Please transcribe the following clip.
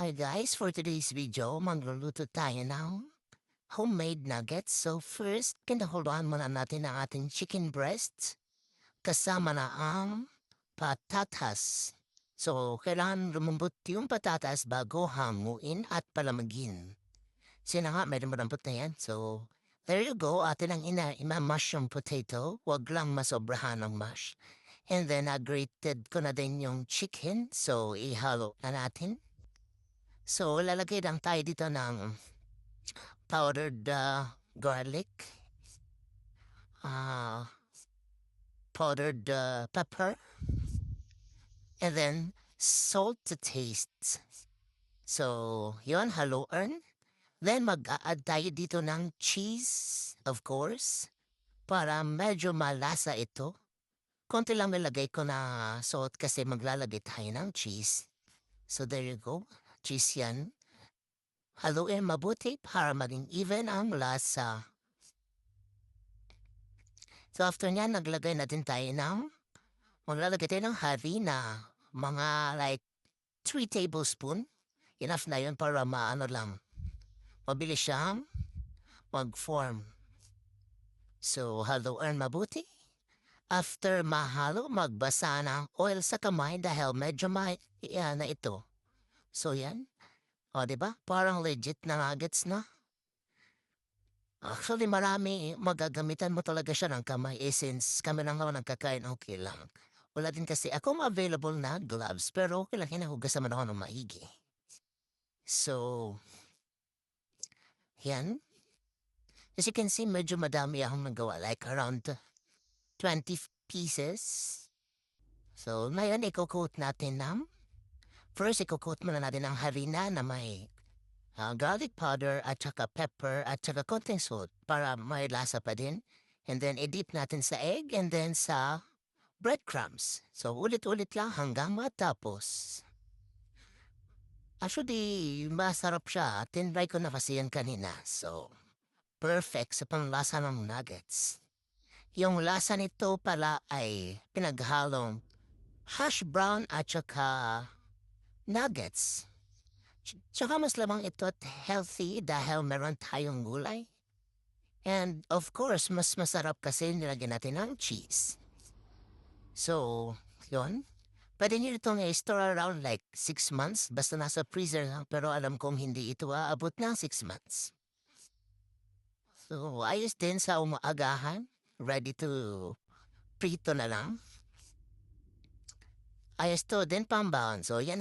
Hi guys, for today's video, magluluto tayo ng homemade nuggets. So first, kinahuluan muna natin ang ating chicken breasts kasama na ang patatas. So, kailangan lumambot yung patatas bago hanguin at palamagin. Sina nga, medyo malambot na yan. So, there you go. Atin ang ima-mash yung potato. Huwag lang masobrahan ng mash. And then, grated ko na din yung chicken. So, ihalo na natin. So, lalagay lang tayo dito ng powdered garlic, uh, powdered pepper, and then salt to taste. So, yun, haluan. Then, mag-a-add tayo dito ng cheese, of course, para medyo malasa ito. Konti lang nilagay ko na salt kasi maglalagay tayo ng cheese. So, there you go. Cheese yan. Haluin mabuti para maging even ang lasa. So after niyan, naglagay natin tayo maglalagay tayo ng harina. Mga like 3 tablespoon. Enough na yun para maano lang. Mabilis siyang mag-form. So haluan mabuti. After mahalo, magbasa ng oil sa kamay dahil medyo na ito. So yan. O diba? Parang legit na nuggets na. Actually, marami magagamitan mo talaga siya ng kamay since kami lang naman nagkakain, okay lang. Wala din kasi akong available na gloves pero okay lang hinahugasan man ako ng maigi. So, yan. As you can see, medyo madami akong nagawa. Like around 20 pieces. So, ngayon, i-coat natin first, i-coat muna natin ang harina na may garlic powder at saka pepper at saka konting salt para may lasa pa din. And then, i-dip natin sa egg and then sa breadcrumbs. So, ulit-ulit lang hanggang matapos. Actually, masarap siya. Tinry ko na kasi yan kanina. So, perfect sa panlasa ng nuggets. Yung lasa nito pala ay pinaghalong hash brown at saka nuggets. Tsaka mas lamang ito at healthy dahil meron tayong gulay. And of course, mas masarap kasi nilagyan natin ng cheese. So, yun. Pwede nyo itong i-store around like 6 months. Basta nasa freezer lang. Pero alam kong hindi ito aabot ng 6 months. So, ayos din sa umaagahan. Ready to prito na lang. Ayos to din pambaon. So, yan